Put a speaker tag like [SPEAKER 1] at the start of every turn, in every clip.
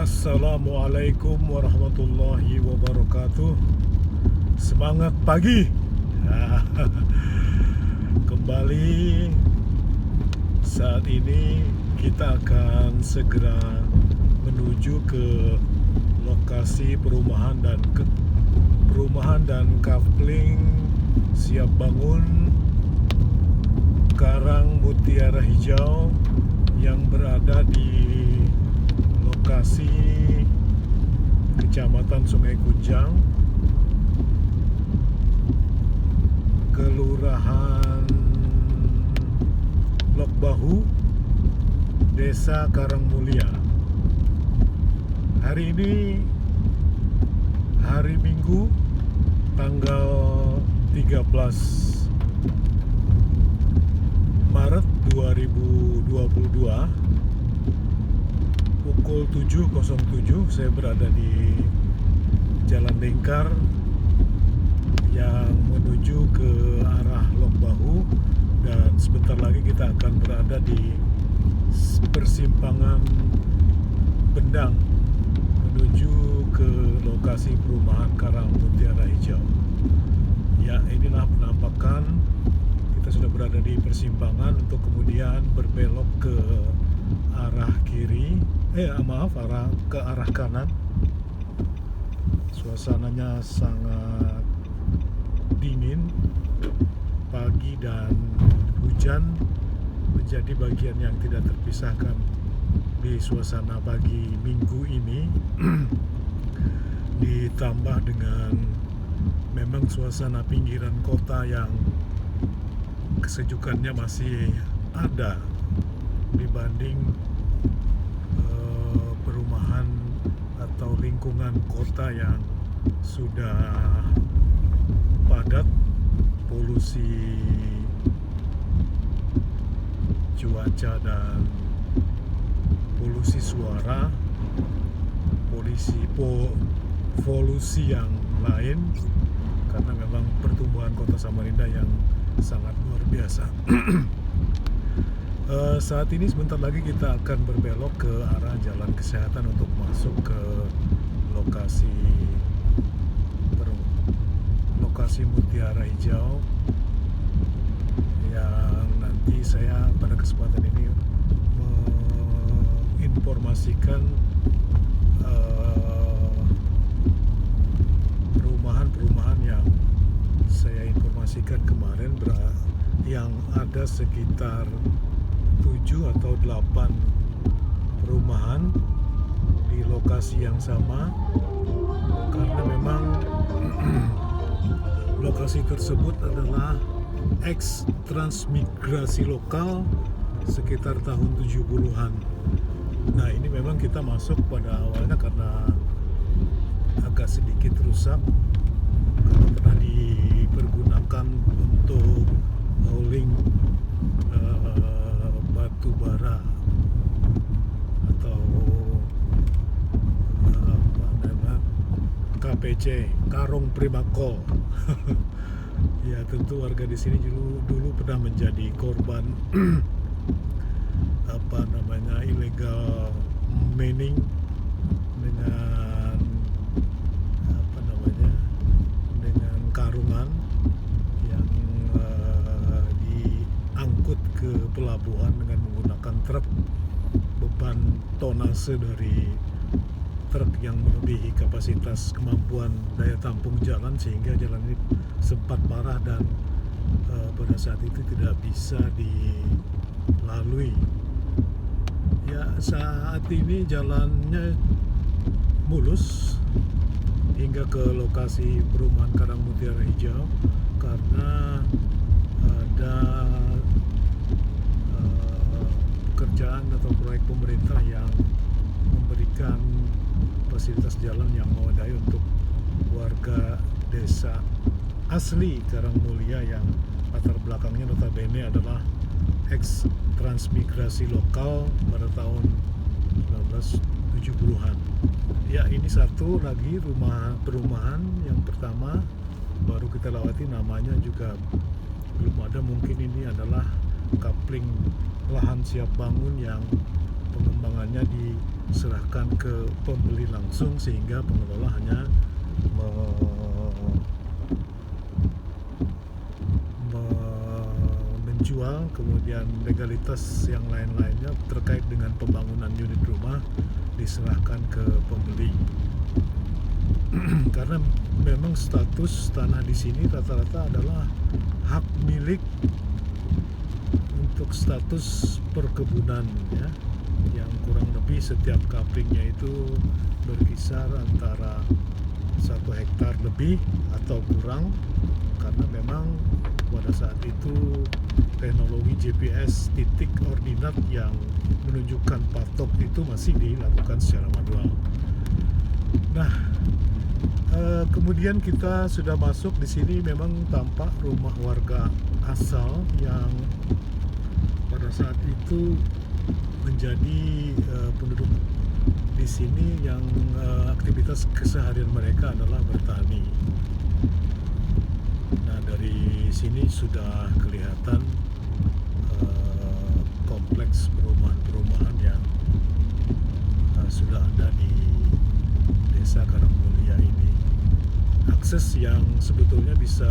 [SPEAKER 1] Assalamualaikum warahmatullahi wabarakatuh. Semangat pagi. Kembali saat ini kita akan segera menuju ke lokasi perumahan dan coupling siap bangun Karang Mutiara Hijau yang berada di lokasi Kecamatan Sungai Kunjang, Kelurahan Lok Bahu, Desa Karangmulia. Hari ini hari Minggu tanggal 13 Maret 2022, pukul 7.07 saya berada di Jalan Lingkar yang menuju ke arah Lok Bahu, dan sebentar lagi kita akan berada di persimpangan Bendang menuju ke lokasi perumahan Karang Mutiara Hijau. Ya, inilah penampakan. Kita sudah berada di persimpangan untuk kemudian berbelok ke arah kiri, ke arah kanan. Suasananya sangat dingin, pagi dan hujan menjadi bagian yang tidak terpisahkan di suasana pagi minggu ini. Ditambah dengan memang suasana pinggiran kota yang kesejukannya masih ada dibanding perumahan atau lingkungan kota yang sudah padat, polusi cuaca dan polusi suara, polusi yang lain, karena memang pertumbuhan kota Samarinda yang sangat luar biasa. Saat ini sebentar lagi kita akan berbelok ke arah Jalan Kesehatan untuk masuk ke lokasi Mutiara Hijau, yang nanti saya pada kesempatan ini menginformasikan perumahan-perumahan yang saya informasikan kemarin, yang ada sekitar 7 atau 8 perumahan di lokasi yang sama, karena memang lokasi tersebut adalah ex transmigrasi lokal sekitar tahun 70-an. Nah, ini memang kita masuk pada awalnya karena agak sedikit rusak, karena pernah dipergunakan untuk hauling batu bara atau KPC, Karung Primakol. Ya, tentu warga di sini dulu pernah menjadi korban illegal mining dengan dengan karungan yang diangkut ke pelabuhan dengan menggunakan truk. Beban tonase dari truk yang melebihi kapasitas kemampuan daya tampung jalan, sehingga jalan ini sempat parah dan pada saat itu tidak bisa dilalui. Ya, saat ini jalannya mulus hingga ke lokasi perumahan Karang Mutiara Hijau, karena ada pekerjaan atau proyek pemerintah yang memberikan fasilitas jalan yang memadai untuk warga desa asli Karangmulia yang latar belakangnya notabene adalah ex transmigrasi lokal pada tahun 1970-an. Ya, ini satu lagi perumahan yang pertama baru kita lewati, namanya juga belum ada. Mungkin ini adalah coupling lahan siap bangun yang pengembangannya hanya diserahkan ke pembeli langsung, sehingga pengelola hanya menjual, kemudian legalitas yang lain-lainnya terkait dengan pembangunan unit rumah diserahkan ke pembeli. Karena memang status tanah di sini rata-rata adalah hak milik untuk status perkebunan, ya, yang kurang lebih setiap kaplingnya itu berkisar antara 1 hektar lebih atau kurang, karena memang pada saat itu teknologi GPS titik ordinat yang menunjukkan patok itu masih dilakukan secara manual. Nah, kemudian kita sudah masuk di sini, memang tampak rumah warga asal yang pada saat itu menjadi penduduk di sini yang aktivitas keseharian mereka adalah bertani. Nah, dari sini sudah kelihatan kompleks perumahan-perumahan yang sudah ada di Desa Karangmulia ini. Akses yang sebetulnya bisa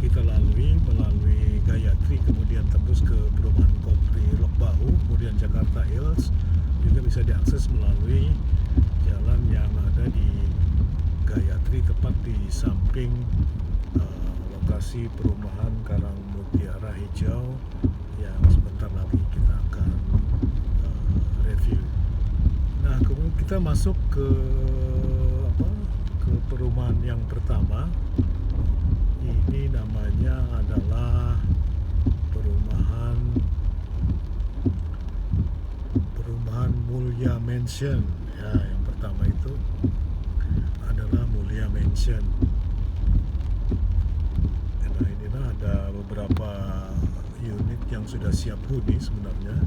[SPEAKER 1] kita lalui melalui Gayatri, kemudian tembus ke perumahan Kopri Lok Bahu, kemudian Jakarta Hills, juga bisa diakses melalui jalan yang ada di Gayatri, tepat di samping lokasi perumahan Karang Mutiara Hijau yang sebentar lagi kita akan review. Nah, kemudian kita masuk ke perumahan yang pertama. Ini namanya adalah perumahan Mulia Mansion. Ya, yang pertama itu adalah Mulia Mansion. Nah, inilah ada beberapa unit yang sudah siap huni sebenarnya.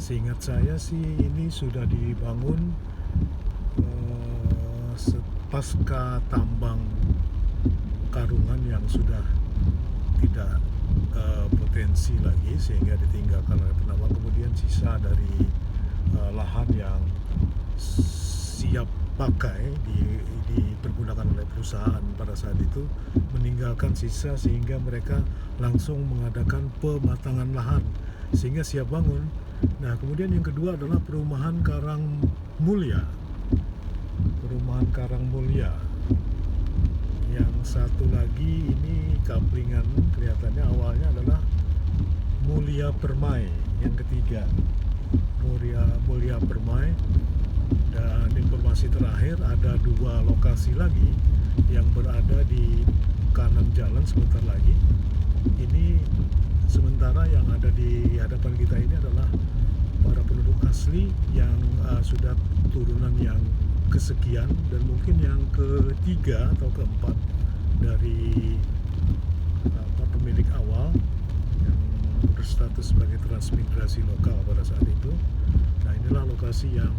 [SPEAKER 1] Seingat saya sih ini sudah dibangun pasca tambang karungan yang sudah tidak potensi lagi, sehingga ditinggalkan oleh penambang. Kemudian sisa dari lahan yang siap pakai dipergunakan oleh perusahaan pada saat itu, meninggalkan sisa sehingga mereka langsung mengadakan pematangan lahan sehingga siap bangun. Nah, kemudian yang kedua adalah perumahan Karang Mulia. Perumahan Karang Mulia. Yang satu lagi ini kaplingan, kelihatannya awalnya adalah Mulia Permai. Yang ketiga Mulia Permai. Dan informasi terakhir, ada 2 lokasi lagi yang berada di kanan jalan sebentar lagi. Ini sementara yang ada di hadapan kita ini adalah para penduduk asli yang sudah turunan yang kesekian dan mungkin yang ketiga atau keempat dari pemilik awal yang berstatus sebagai transmigrasi lokal pada saat itu. Nah, inilah lokasi yang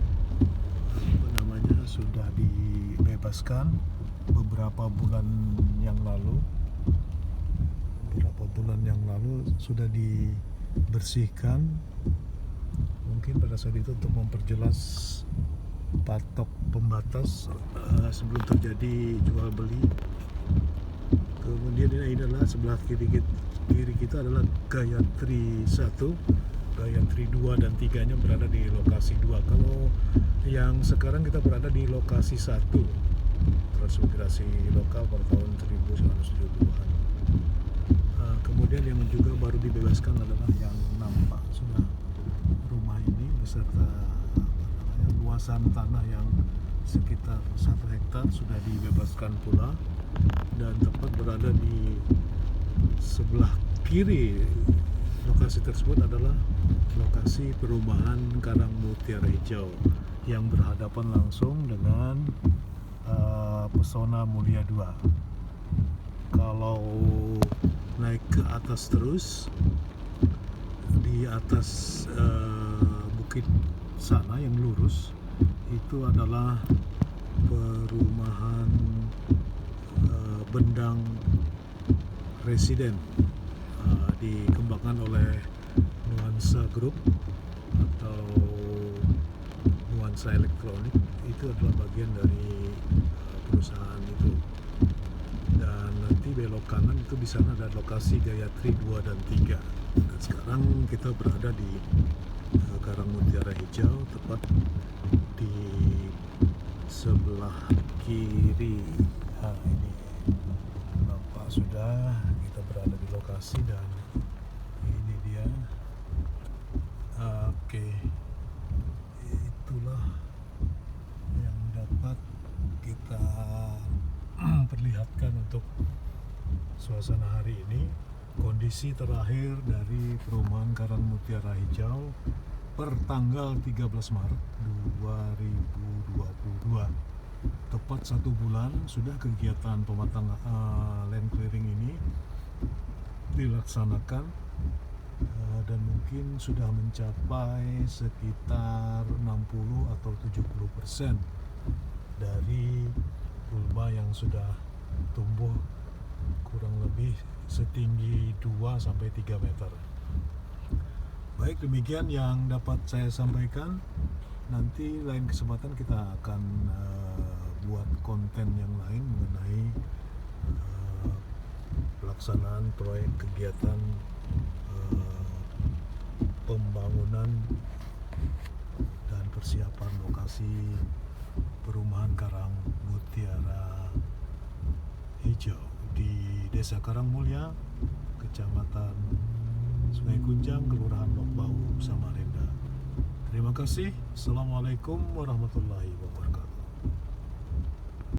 [SPEAKER 1] sudah dibebaskan beberapa bulan yang lalu. Sudah dibersihkan, mungkin pada saat itu untuk memperjelas patok pembatas sebelum terjadi jual beli. Kemudian ini adalah sebelah kiri kita adalah Gayatri 1, Gayatri 2 dan 3-nya berada di lokasi 2. Kalau yang sekarang kita berada di lokasi 1, transmigrasi lokal pada tahun 1970-an. Kemudian yang juga baru dibebaskan adalah yang nampak sudah rumah ini beserta luasan tanah yang sekitar 1 hektar sudah dibebaskan pula, dan tepat berada di sebelah kiri lokasi tersebut adalah lokasi perumahan Karang Mutiara Hijau yang berhadapan langsung dengan Pesona Mulia 2. Kalau naik ke atas terus, di atas bukit sana yang lurus itu adalah perumahan Bendang Residen, dikembangkan oleh Nuansa Group atau Lensa Elektronik itu adalah bagian dari perusahaan itu. Dan nanti belok kanan itu di sana ada lokasi Gayatri 2 dan 3. Dan sekarang kita berada di Karang Mutiara Hijau, tepat di sebelah kiri. Nah, ini nampak sudah kita berada di lokasi dan ini dia. Oke, itulah yang dapat kita perlihatkan untuk suasana hari ini. Kondisi terakhir dari perumahan Karang Mutiara Hijau per tanggal 13 Maret 2022. Tepat 1 bulan sudah kegiatan pematangan land clearing ini dilaksanakan, dan mungkin sudah mencapai sekitar 60 atau 70% dari bulba yang sudah tumbuh kurang lebih setinggi 2-3 meter. Baik, demikian yang dapat saya sampaikan. Nanti lain kesempatan kita akan buat konten yang lain mengenai pelaksanaan proyek kegiatan pembangunan dan persiapan lokasi perumahan Karang Mutiara Hijau di Desa Karangmulya, Kecamatan Sungai Kunjang, Kelurahan Lok Bahu, Samarinda. Terima kasih. Assalamualaikum warahmatullahi wabarakatuh.